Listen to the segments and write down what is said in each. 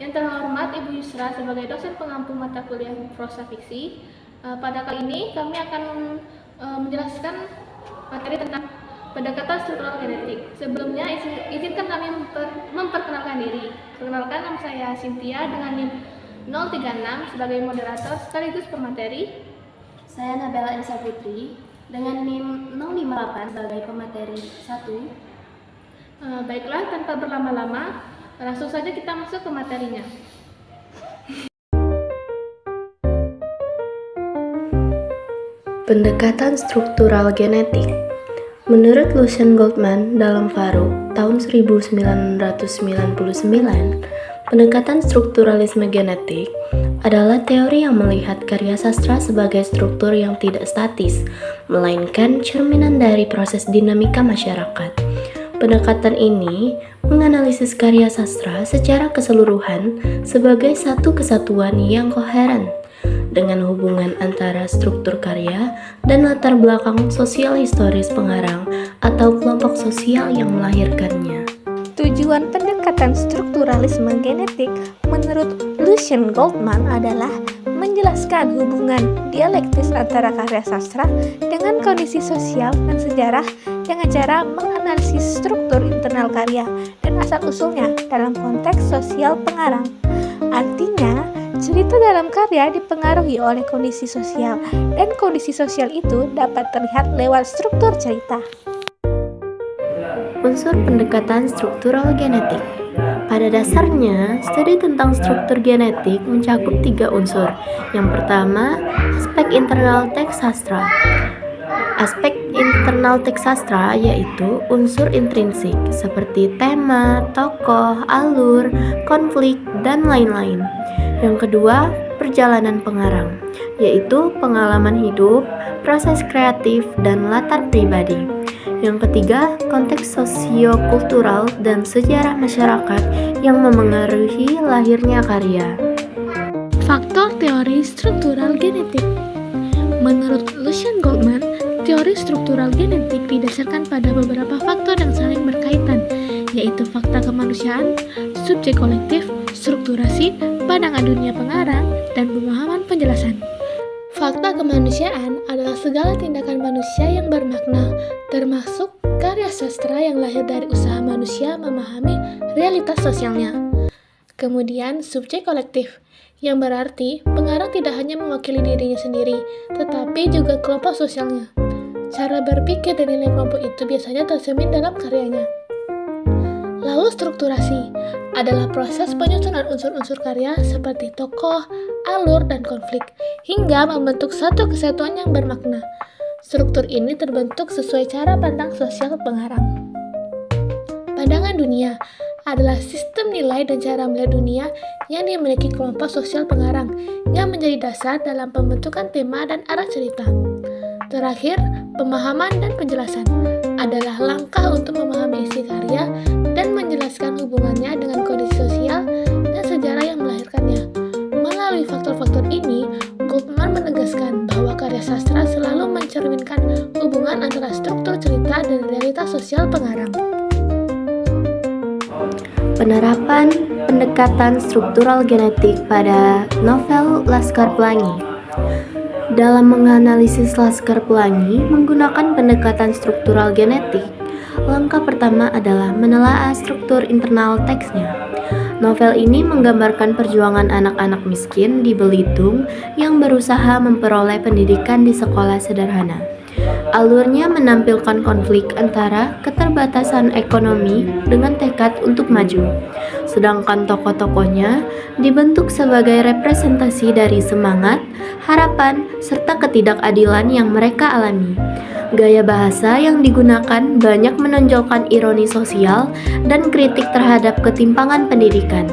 Yang terhormat Ibu Yusra sebagai dosen pengampu mata kuliah prosa fiksi. Pada kali ini kami akan menjelaskan materi tentang pendekatan struktural genetik. Sebelumnya izinkan kami memperkenalkan diri. Perkenalkan, nama saya Cynthia dengan NIM 036 sebagai moderator sekaligus pemateri. Saya Nabela Elsa Putri dengan NIM 058 sebagai pemateri 1. Baiklah, tanpa berlama-lama, langsung saja kita masuk ke materinya. Pendekatan struktural genetik. Menurut Lucien Goldman dalam Farouk tahun 1999, pendekatan strukturalisme genetik adalah teori yang melihat karya sastra sebagai struktur yang tidak statis, melainkan cerminan dari proses dinamika masyarakat. Pendekatan ini menganalisis karya sastra secara keseluruhan sebagai satu kesatuan yang koheren, dengan hubungan antara struktur karya dan latar belakang sosial historis pengarang atau kelompok sosial yang melahirkannya. Tujuan pendekatan strukturalisme genetik menurut Lucien Goldman adalah menjelaskan hubungan dialektis antara karya sastra dengan kondisi sosial dan sejarah dengan cara menganalisis struktur internal karya dan asal-usulnya dalam konteks sosial pengarang. Artinya, cerita dalam karya dipengaruhi oleh kondisi sosial, dan kondisi sosial itu dapat terlihat lewat struktur cerita. Unsur pendekatan struktural genetik. Pada dasarnya, studi tentang struktur genetik mencakup 3 unsur. Yang pertama, aspek internal teks sastra. Aspek internal teks sastra yaitu unsur intrinsik seperti tema, tokoh, alur, konflik, dan lain-lain. Yang kedua, perjalanan pengarang, yaitu pengalaman hidup, proses kreatif, dan latar pribadi. Yang ketiga, konteks sosiokultural dan sejarah masyarakat yang memengaruhi lahirnya karya. Faktor teori struktural genetik. Menurut Lucien Goldman, teori struktural genetik didasarkan pada beberapa faktor yang saling berkaitan, yaitu fakta kemanusiaan, subjek kolektif, strukturasi, pandangan dunia pengarang, dan pemahaman penjelasan. Fakta kemanusiaan adalah segala tindakan manusia yang bermakna, termasuk karya sastra yang lahir dari usaha manusia memahami realitas sosialnya. Kemudian subjek kolektif, yang berarti pengarang tidak hanya mewakili dirinya sendiri, tetapi juga kelompok sosialnya. Cara berpikir dan nilai kelompok itu biasanya tercermin dalam karyanya. Lalu strukturasi adalah proses penyusunan unsur-unsur karya seperti tokoh, alur, dan konflik, hingga membentuk satu kesatuan yang bermakna. Struktur ini terbentuk sesuai cara pandang sosial pengarang. Pandangan dunia adalah sistem nilai dan cara melihat dunia yang dimiliki kelompok sosial pengarang yang menjadi dasar dalam pembentukan tema dan arah cerita. Terakhir, pemahaman dan penjelasan adalah langkah untuk memahami isi karya dan menjelaskan hubungannya dengan kondisi sosial dan sejarah yang melahirkannya. Melalui faktor-faktor ini, Goldman menegaskan bahwa karya sastra selalu mencerminkan hubungan antara struktur cerita dan realitas sosial pengarang. Penerapan pendekatan struktural genetik pada novel Laskar Pelangi. Dalam menganalisis Laskar Pelangi menggunakan pendekatan struktural genetik, langkah pertama adalah menelaah struktur internal teksnya. Novel ini menggambarkan perjuangan anak-anak miskin di Belitung yang berusaha memperoleh pendidikan di sekolah sederhana. Alurnya menampilkan konflik antara keterbatasan ekonomi dengan tekad untuk maju. Sedangkan tokoh-tokohnya dibentuk sebagai representasi dari semangat, harapan, serta ketidakadilan yang mereka alami. Gaya bahasa yang digunakan banyak menonjolkan ironi sosial dan kritik terhadap ketimpangan pendidikan.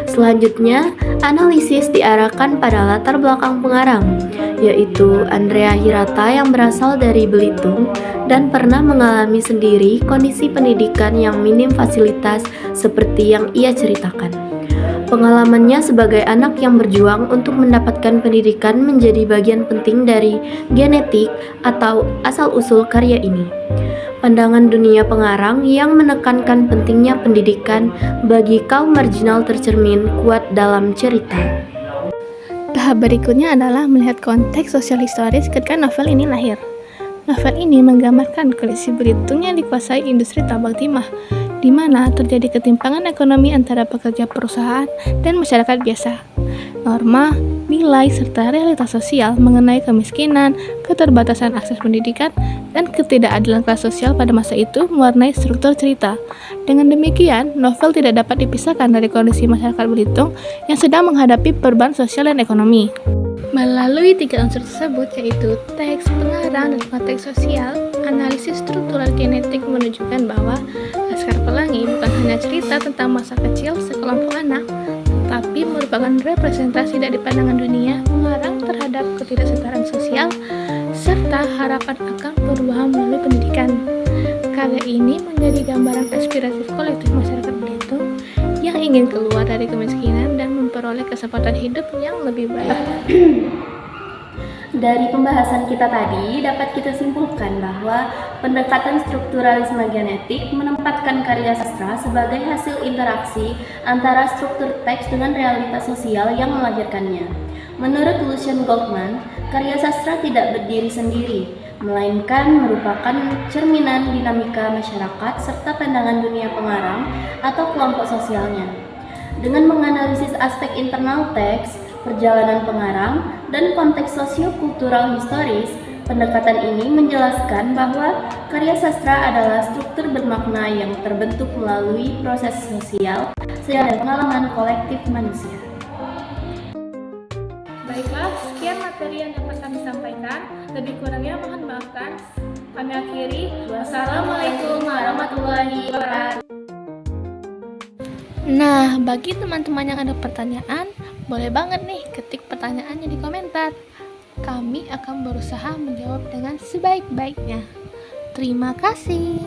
Selanjutnya, analisis diarahkan pada latar belakang pengarang, yaitu Andrea Hirata yang berasal dari Belitung dan pernah mengalami sendiri kondisi pendidikan yang minim fasilitas seperti yang ia ceritakan. Pengalamannya sebagai anak yang berjuang untuk mendapatkan pendidikan menjadi bagian penting dari genetik atau asal-usul karya ini. pandangan dunia pengarang yang menekankan pentingnya pendidikan bagi kaum marginal tercermin kuat dalam cerita. Tahap berikutnya adalah melihat konteks sosial historis ketika novel ini lahir. Novel ini menggambarkan kondisi Belitung yang dikuasai industri tambang timah, di mana terjadi ketimpangan ekonomi antara pekerja perusahaan dan masyarakat biasa. Norma, nilai, serta realitas sosial mengenai kemiskinan, keterbatasan akses pendidikan, dan ketidakadilan kelas sosial pada masa itu mewarnai struktur cerita. Dengan demikian, novel tidak dapat dipisahkan dari kondisi masyarakat Belitung yang sedang menghadapi perubahan sosial dan ekonomi. Melalui 3 unsur tersebut, yaitu teks, pengarang, dan konteks sosial, analisis struktural genetik menunjukkan bahwa Laskar Pelangi bukan hanya cerita tentang masa kecil sekelompok anak, tapi merupakan representasi dari pandangan dunia pengarang terhadap ketidaksetaraan sosial serta harapan akan perubahan melalui pendidikan. Karya ini menjadi gambaran aspiratif kolektif masyarakat Belitung yang ingin keluar dari kemiskinan dan memperoleh kesempatan hidup yang lebih baik. Dari pembahasan kita tadi, dapat kita simpulkan bahwa pendekatan strukturalisme genetik menempatkan karya sastra sebagai hasil interaksi antara struktur teks dengan realitas sosial yang melahirkannya. Menurut Lucien Goldman, karya sastra tidak berdiri sendiri, melainkan merupakan cerminan dinamika masyarakat serta pandangan dunia pengarang atau kelompok sosialnya. Dengan menganalisis aspek internal teks, perjalanan pengarang, dan konteks sosio-kultural historis, pendekatan ini menjelaskan bahwa karya sastra adalah struktur bermakna yang terbentuk melalui proses sosial dan pengalaman kolektif manusia. Baiklah, sekian materi yang dapat kami sampaikan. Lebih kurangnya mohon maafkan. Kami akhiri. Wassalamualaikum warahmatullahi wabarakatuh. Nah, bagi teman-teman yang ada pertanyaan, boleh banget nih ketik pertanyaannya di komentar. Kami akan berusaha menjawab dengan sebaik-baiknya. Terima kasih.